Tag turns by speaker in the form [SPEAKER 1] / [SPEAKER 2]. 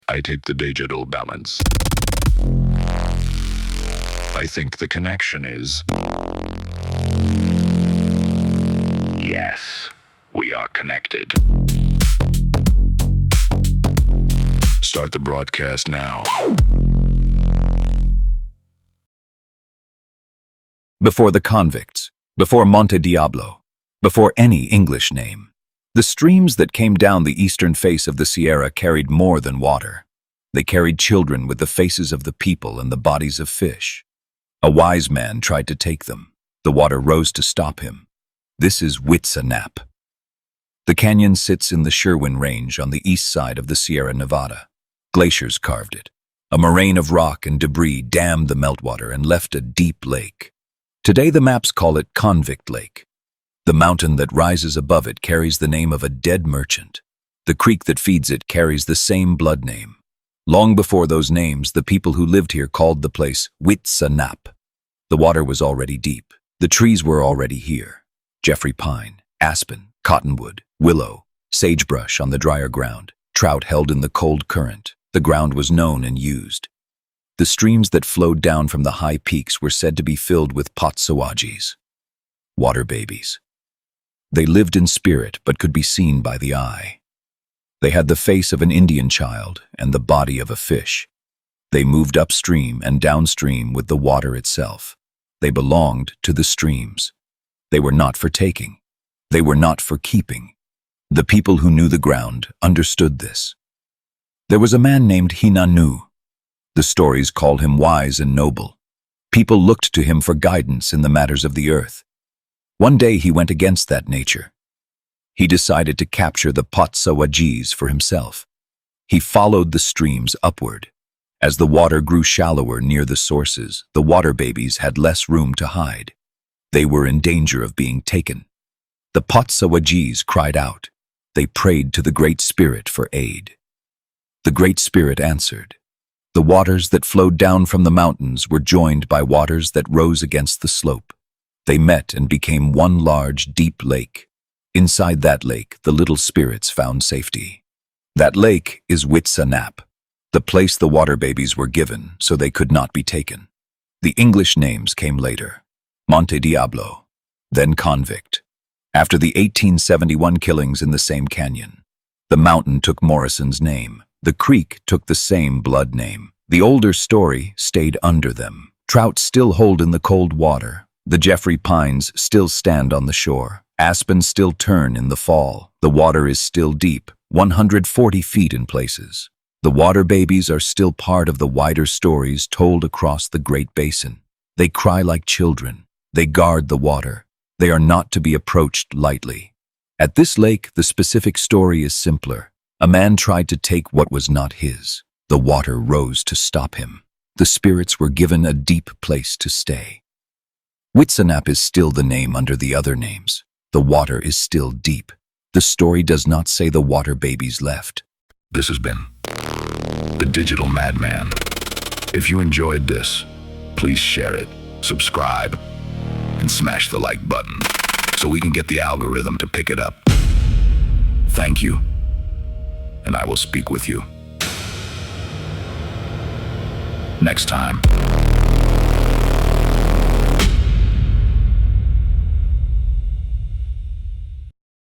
[SPEAKER 1] I take the digital balance. I think the connection is... Yes, we are connected. Start the broadcast now.
[SPEAKER 2] Before the convicts, before Monte Diablo, before any English name, the streams that came down the eastern face of the Sierra carried more than water. They carried children with the faces of the people and the bodies of fish. A wise man tried to take them. The water rose to stop him. This is Wit-sa-nap. The canyon sits in the Sherwin Range on the east side of the Sierra Nevada. Glaciers carved it. A moraine of rock and debris dammed the meltwater and left a deep lake. Today the maps call it Convict Lake. The mountain that rises above it carries the name of a dead merchant. The creek that feeds it carries the same blood name. Long before those names, the people who lived here called the place Wit-sa-nap. The water was already deep. The trees were already here. Jeffrey pine, aspen, cottonwood, willow, sagebrush on the drier ground, trout held in the cold current. The ground was known and used. The streams that flowed down from the high peaks were said to be filled with potsawajis, water babies. They lived in spirit but could be seen by the eye. They had the face of an Indian child and the body of a fish. They moved upstream and downstream with the water itself. They belonged to the streams. They were not for taking. They were not for keeping. The people who knew the ground understood this. There was a man named Hinanu. The stories call him wise and noble. People looked to him for guidance in the matters of the earth. One day he went against that nature. He decided to capture the potsawajis for himself. He followed the streams upward. As the water grew shallower near the sources, the water babies had less room to hide. They were in danger of being taken. The potsawajis cried out. They prayed to the Great Spirit for aid. The Great Spirit answered. The waters that flowed down from the mountains were joined by waters that rose against the slope. They met and became one large, deep lake. Inside that lake, the little spirits found safety. That lake is Wit-sa-nap, the place the water babies were given so they could not be taken. The English names came later. Monte Diablo, then Convict. After the 1871 killings in the same canyon, the mountain took Morrison's name. The creek took the same blood name. The older story stayed under them. Trout still hold in the cold water. The Jeffrey pines still stand on the shore. Aspens still turn in the fall. The water is still deep, 140 feet in places. The water babies are still part of the wider stories told across the Great Basin. They cry like children. They guard the water. They are not to be approached lightly. At this lake, the specific story is simpler. A man tried to take what was not his. The water rose to stop him. The spirits were given a deep place to stay. Wit-sa-nap is still the name under the other names. The water is still deep. The story does not say the water babies left.
[SPEAKER 1] This has been the Digital Madman. If you enjoyed this, please share it, subscribe, and smash the like button so we can get the algorithm to pick it up. Thank you, and I will speak with you next time.